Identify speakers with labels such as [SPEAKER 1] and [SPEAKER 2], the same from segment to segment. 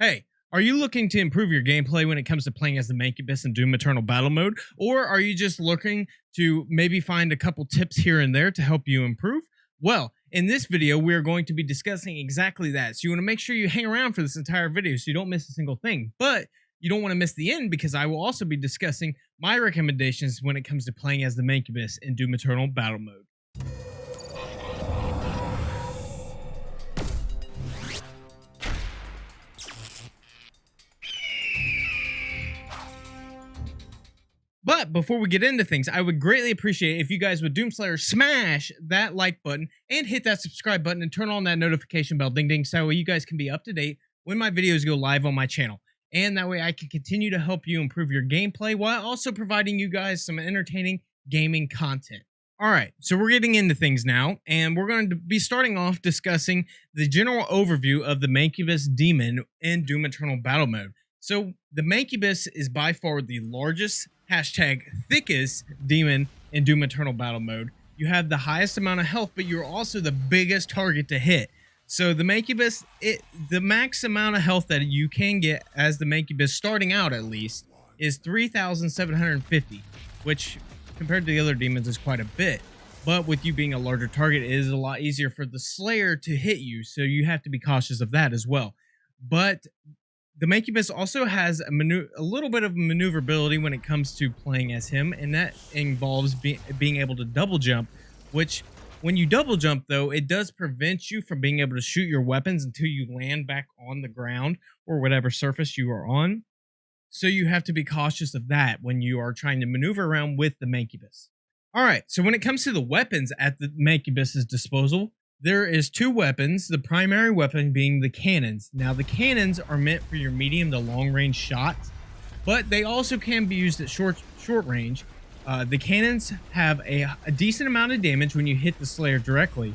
[SPEAKER 1] Hey, are you looking to improve your gameplay when it comes to playing as the Mancubus in Doom Eternal Battle Mode? Or are you just looking to maybe find a couple tips here and there to help you improve? Well, in this video, we are going to be discussing exactly that. So you want to make sure you hang around for this entire video so you don't miss a single thing. But you don't want to miss the end because I will also be discussing my recommendations when it comes to playing as the Mancubus in Doom Eternal Battle Mode. But before we get into things, I would greatly appreciate if you guys would Doomslayer smash that like button and hit that subscribe button and turn on that notification bell, ding ding, so that way you guys can be up to date when my videos go live on my channel. And that way I can continue to help you improve your gameplay while also providing you guys some entertaining gaming content. Alright, so we're getting into things now, and we're going to be starting off discussing the general overview of the Mancubus demon in Doom Eternal Battle Mode. So the Mancubus is by far the largest, #thickest demon in Doom Eternal Battle Mode. You have the highest amount of health, but you're also the biggest target to hit. So the Mancubus, the max amount of health that you can get as the Mancubus, starting out at least, is 3,750, which compared to the other demons is quite a bit. But with you being a larger target, it is a lot easier for the Slayer to hit you, so you have to be cautious of that as well. But the Mancubus also has a little bit of maneuverability when it comes to playing as him, and that involves being able to double jump, which when you double jump, though, it does prevent you from being able to shoot your weapons until you land back on the ground or whatever surface you are on. So you have to be cautious of that when you are trying to maneuver around with the Mancubus. Alright, so when it comes to the weapons at the Mancubus's disposal, there is two weapons, the primary weapon being the cannons. Now, the cannons are meant for your medium to long range shots, but they also can be used at short range. The cannons have a decent amount of damage when you hit the Slayer directly,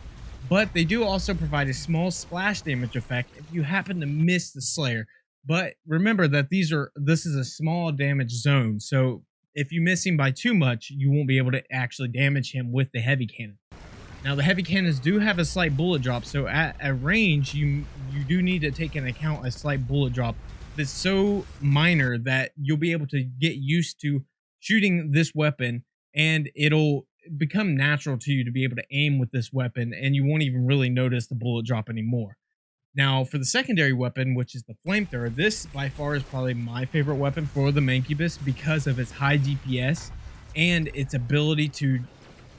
[SPEAKER 1] but they do also provide a small splash damage effect if you happen to miss the Slayer. But remember that this is a small damage zone, so if you miss him by too much, you won't be able to actually damage him with the heavy cannon. Now, the heavy cannons do have a slight bullet drop, so at range, you do need to take into account a slight bullet drop that's so minor that you'll be able to get used to shooting this weapon, and it'll become natural to you to be able to aim with this weapon, and you won't even really notice the bullet drop anymore. Now, for the secondary weapon, which is the flamethrower, this by far is probably my favorite weapon for the Mancubus because of its high DPS and its ability to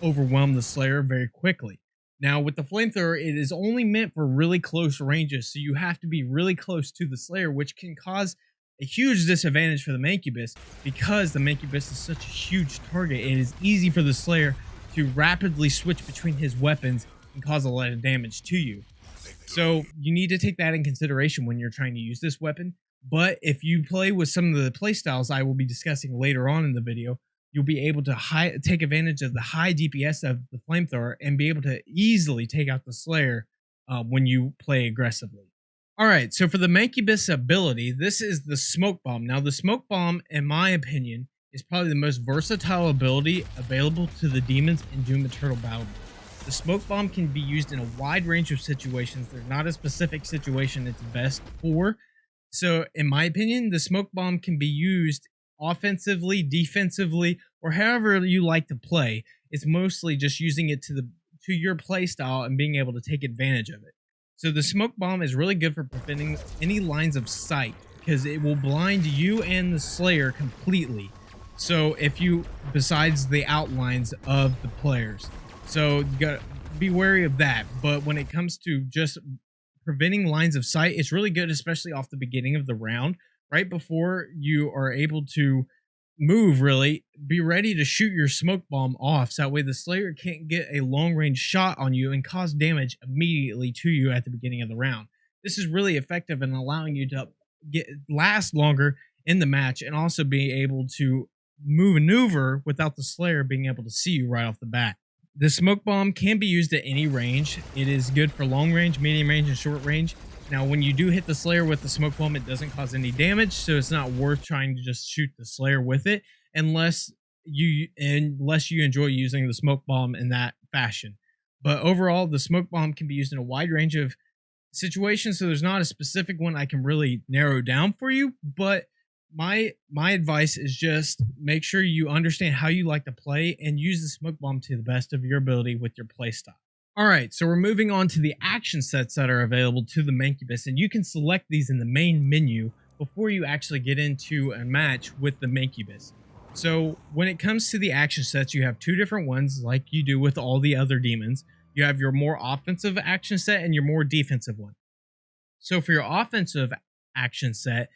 [SPEAKER 1] overwhelm the Slayer very quickly. Now, with the flamethrower, it is only meant for really close ranges, so you have to be really close to the Slayer, which can cause a huge disadvantage for the Mancubus because the Mancubus is such a huge target. It is easy for the Slayer to rapidly switch between his weapons and cause a lot of damage to you. So you need to take that in consideration when you're trying to use this weapon. But if you play with some of the playstyles I will be discussing later on in the video, you'll be able to take advantage of the high DPS of the flamethrower and be able to easily take out the Slayer when you play aggressively. Alright, so for the Mancubus ability, this is the Smoke Bomb. Now, the Smoke Bomb, in my opinion, is probably the most versatile ability available to the demons in Doom Eternal Battle Mode. The Smoke Bomb can be used in a wide range of situations. There's not a specific situation it's best for. So, in my opinion, the Smoke Bomb can be used offensively, defensively, or however you like to play. It's mostly just using it to your play style and being able to take advantage of it. So the Smoke Bomb is really good for preventing any lines of sight because it will blind you and the Slayer completely. So if you, besides the outlines of the players. So you gotta be wary of that. But when it comes to just preventing lines of sight, it's really good, especially off the beginning of the round. Right before you are able to move, really, be ready to shoot your Smoke Bomb off, so that way the Slayer can't get a long-range shot on you and cause damage immediately to you at the beginning of the round. This is really effective in allowing you to last longer in the match and also be able to maneuver without the Slayer being able to see you right off the bat. The Smoke Bomb can be used at any range. It is good for long range, medium range, and short range. Now, when you do hit the Slayer with the Smoke Bomb, it doesn't cause any damage, so it's not worth trying to just shoot the Slayer with it unless you enjoy using the Smoke Bomb in that fashion. But overall, the Smoke Bomb can be used in a wide range of situation, so there's not a specific one I can really narrow down for you, but my advice is just make sure you understand how you like to play and use the smoke bomb to the best of your ability with your play style. All right, so we're moving on to the action sets that are available to the Mancubus, and you can select these in the main menu before you actually get into a match with the Mancubus. So when it comes to the action sets, you have two different ones like you do with all the other demons. You have your more offensive action set and your more defensive one. So for your offensive action set,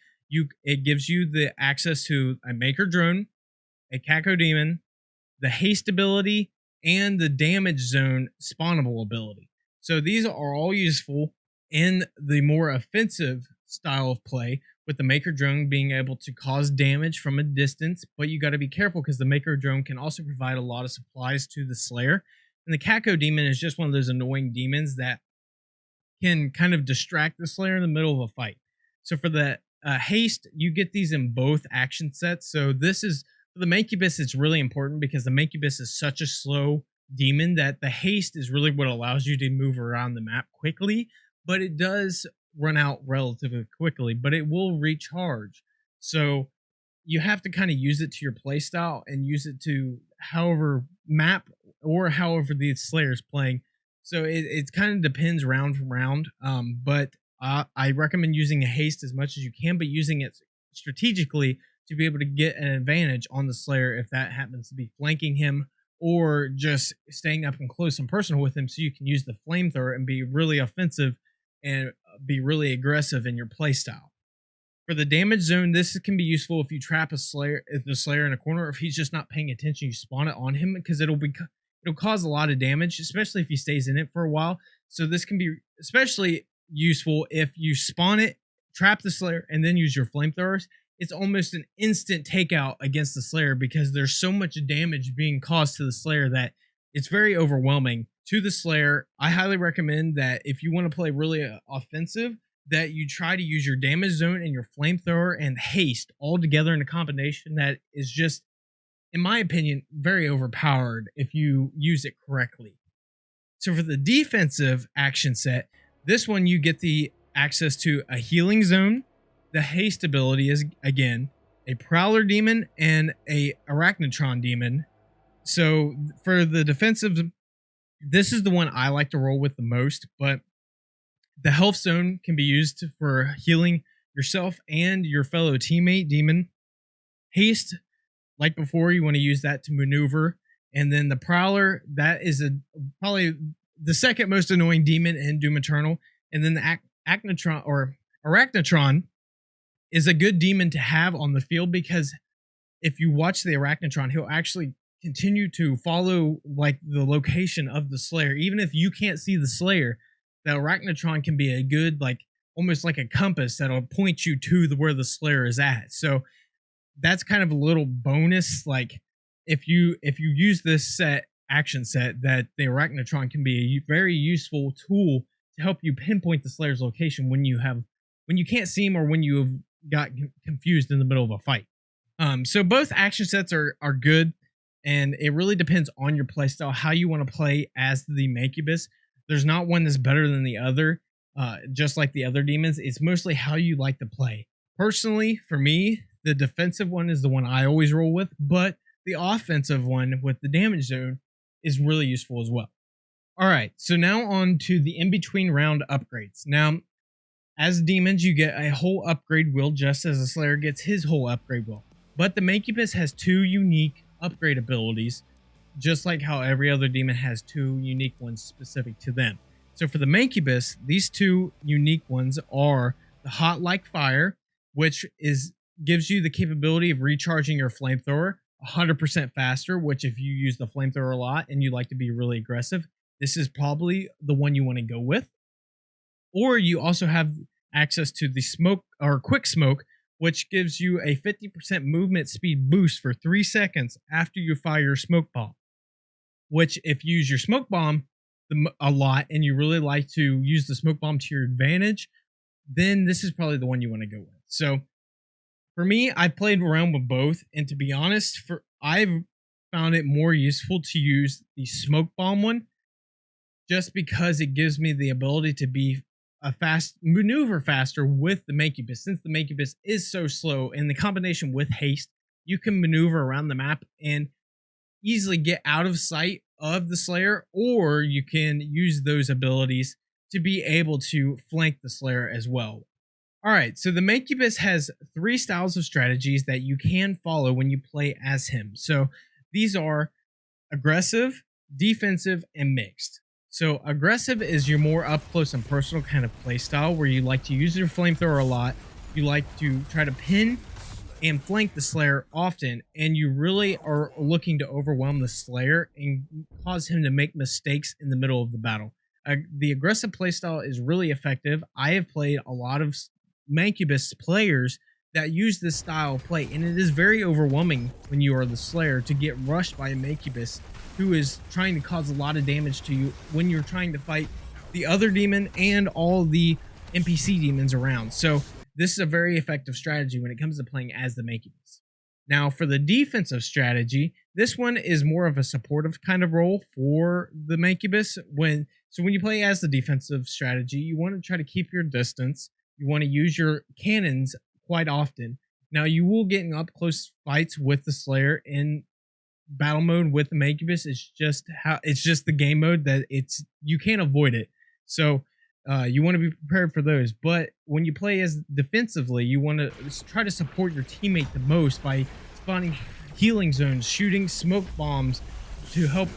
[SPEAKER 1] it gives you the access to a Maker Drone, a Cacodemon, the haste ability, and the damage zone spawnable ability. So these are all useful in the more offensive style of play, with the Maker Drone being able to cause damage from a distance, but you got to be careful because the Maker Drone can also provide a lot of supplies to the Slayer. And the Cacodemon is just one of those annoying demons that can kind of distract the Slayer in the middle of a fight. So for the haste, you get these in both action sets. So this is, for the Mancubus, it's really important because the Mancubus is such a slow demon that the haste is really what allows you to move around the map quickly, but it does run out relatively quickly, but it will recharge. So you have to kind of use it to your playstyle and use it to however map or however the Slayer is playing. So it kind of depends round from round, but I recommend using a haste as much as you can, but using it strategically to be able to get an advantage on the Slayer if that happens to be flanking him, or just staying up and close and personal with him so you can use the flamethrower and be really offensive and be really aggressive in your playstyle. For the damage zone, this can be useful if you trap the Slayer in a corner, or if he's just not paying attention, you spawn it on him, because it'll cause a lot of damage, especially if he stays in it for a while. So this can be especially useful if you spawn it, trap the Slayer, and then use your flamethrowers. It's almost an instant takeout against the Slayer because there's so much damage being caused to the Slayer that it's very overwhelming to the Slayer. I highly recommend that if you want to play really offensive, that you try to use your damage zone and your flamethrower and haste all together in a combination that is just, in my opinion, very overpowered if you use it correctly. So for the defensive action set, this one you get the access to a healing zone. The haste ability is, again, a Prowler Demon and a Arachnotron Demon. So for the defensive, this is the one I like to roll with the most, but the health zone can be used for healing yourself and your fellow teammate demon. Haste, like before, you want to use that to maneuver. And then the Prowler, that is probably the second most annoying demon in Doom Eternal. And then the Arachnotron is a good demon to have on the field, because if you watch the Arachnotron, he'll actually continue to follow like the location of the Slayer. Even if you can't see the Slayer, the Arachnotron can be a good, like, almost like a compass that'll point you to where the Slayer is at. So that's kind of a little bonus. Like, if you use this action set, that the Arachnotron can be a very useful tool to help you pinpoint the Slayer's location when you can't see him, or when you have got confused in the middle of a fight. So both action sets are good, and it really depends on your playstyle, how you want to play as the Mancubus. There's not one that's better than the other, just like the other demons. It's mostly how you like to play. Personally, for me, the defensive one is the one I always roll with, but the offensive one with the damage zone is really useful as well. All right, so now on to the in-between round upgrades. Now, as demons, you get a whole upgrade wheel, just as the Slayer gets his whole upgrade wheel. But the Mancubus has two unique upgrade abilities, just like how every other demon has two unique ones specific to them. So for the Mancubus, these two unique ones are the Hot Like Fire, which gives you the capability of recharging your flamethrower 100% faster, which if you use the flamethrower a lot and you like to be really aggressive, this is probably the one you want to go with. Or you also have access to the smoke, or quick smoke, which gives you a 50% movement speed boost for 3 seconds after you fire your smoke bomb. Which, if you use your smoke bomb a lot and you really like to use the smoke bomb to your advantage, then this is probably the one you want to go with. So for me, I played around with both, and to be honest, I've found it more useful to use the smoke bomb one, just because it gives me the ability to be maneuver faster with the Mancubus. Since the Mancubus is so slow, and the combination with haste, you can maneuver around the map and easily get out of sight of the Slayer, or you can use those abilities to be able to flank the Slayer as well. Alright, so the Mancubus has 3 styles of strategies that you can follow when you play as him. So these are aggressive, defensive, and mixed. So aggressive is your more up close and personal kind of play style, where you like to use your flamethrower a lot, you like to try to pin and flank the Slayer often, and you really are looking to overwhelm the Slayer and cause him to make mistakes in the middle of the battle. The aggressive playstyle is really effective. I have played a lot of Mancubus players that use this style of play, and it is very overwhelming when you are the Slayer to get rushed by a Mancubus who is trying to cause a lot of damage to you when you're trying to fight the other demon and all the NPC demons around. So this is a very effective strategy when it comes to playing as the Mancubus. Now for the defensive strategy, this one is more of a supportive kind of role for the Mancubus. When you play as the defensive strategy, you want to try to keep your distance. You want to use your cannons quite often. Now you will get in up close fights with the Slayer in battle mode with the Mancubus. It's just the game mode that you can't avoid it. So you want to be prepared for those. But when you play as defensively, you want to try to support your teammate the most by spawning healing zones, shooting smoke bombs to help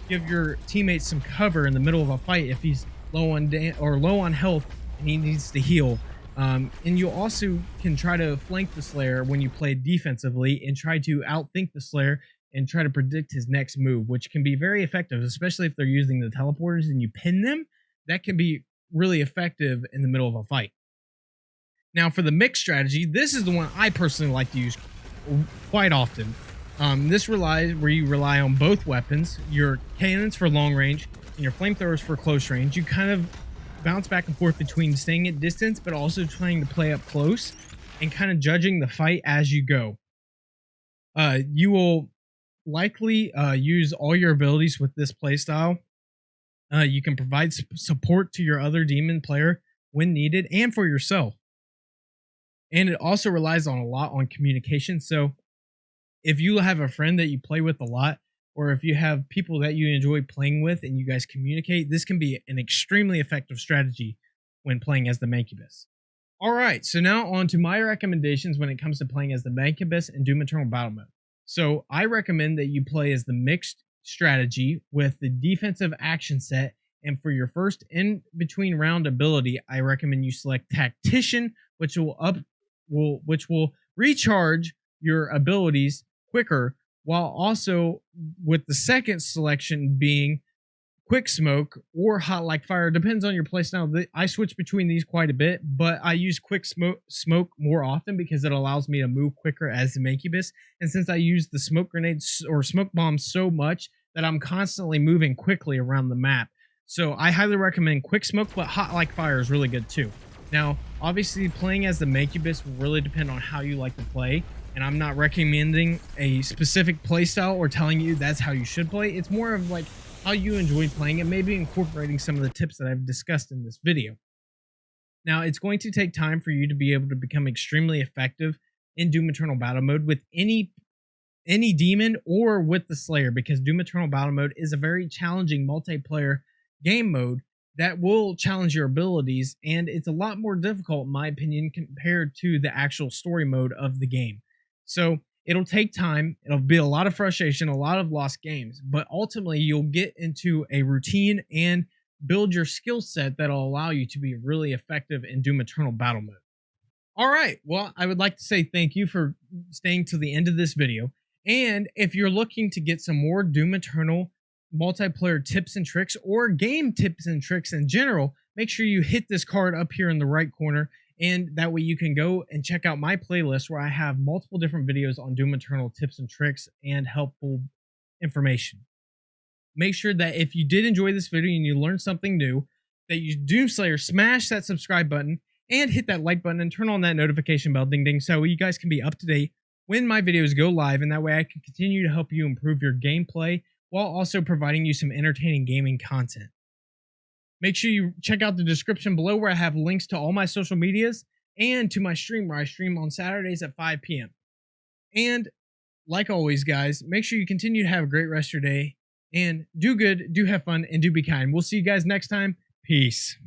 [SPEAKER 1] give your teammate some cover in the middle of a fight if he's low on health and he needs to heal. And you also can try to flank the Slayer when you play defensively and try to outthink the Slayer and try to predict his next move, which can be very effective, especially if they're using the teleporters and you pin them. That can be really effective in the middle of a fight. Now for the mixed strategy, this is the one I personally like to use quite often. This where you rely on both weapons, your cannons for long range and your flamethrowers for close range. You kind of bounce back and forth between staying at distance but also trying to play up close and kind of judging the fight as you go. You will likely use all your abilities with this playstyle. You can provide support to your other demon player when needed and for yourself. And it also relies a lot on communication. So if you have a friend that you play with a lot, or if you have people that you enjoy playing with and you guys communicate, this can be an extremely effective strategy when playing as the Mancubus. Alright, so now on to my recommendations when it comes to playing as the Mancubus in Doom Eternal Battle Mode. So I recommend that you play as the mixed strategy with the defensive action set, and for your first in between round ability, I recommend you select Tactician, which will recharge your abilities quicker, while also with the second selection being Quick Smoke or Hot Like Fire. Depends on your playstyle. I switch between these quite a bit, but I use Quick Smoke more often because it allows me to move quicker as the Mancubus. And since I use the smoke grenades or smoke bombs so much that I'm constantly moving quickly around the map. So I highly recommend Quick Smoke, but Hot Like Fire is really good too. Now, obviously playing as the Mancubus will really depend on how you like to play. And I'm not recommending a specific playstyle or telling you that's how you should play. It's more of like how you enjoy playing it, maybe incorporating some of the tips that I've discussed in this video. Now, it's going to take time for you to be able to become extremely effective in Doom Eternal Battle Mode with any demon or with the Slayer, because Doom Eternal Battle Mode is a very challenging multiplayer game mode that will challenge your abilities, and it's a lot more difficult, in my opinion, compared to the actual story mode of the game. So it'll take time, it'll be a lot of frustration, a lot of lost games, but ultimately you'll get into a routine and build your skill set that'll allow you to be really effective in Doom Eternal Battle Mode. Alright, well, I would like to say thank you for staying to the end of this video, and if you're looking to get some more Doom Eternal multiplayer tips and tricks, or game tips and tricks in general, make sure you hit this card up here in the right corner, and that way you can go and check out my playlist where I have multiple different videos on Doom Eternal tips and tricks and helpful information. Make sure that if you did enjoy this video and you learned something new, that you Doomslayer smash that subscribe button and hit that like button and turn on that notification bell, ding ding, so you guys can be up to date when my videos go live, and that way I can continue to help you improve your gameplay while also providing you some entertaining gaming content. Make sure you check out the description below where I have links to all my social medias and to my stream where I stream on Saturdays at 5 p.m. And like always, guys, make sure you continue to have a great rest of your day and do good, do have fun, and do be kind. We'll see you guys next time. Peace.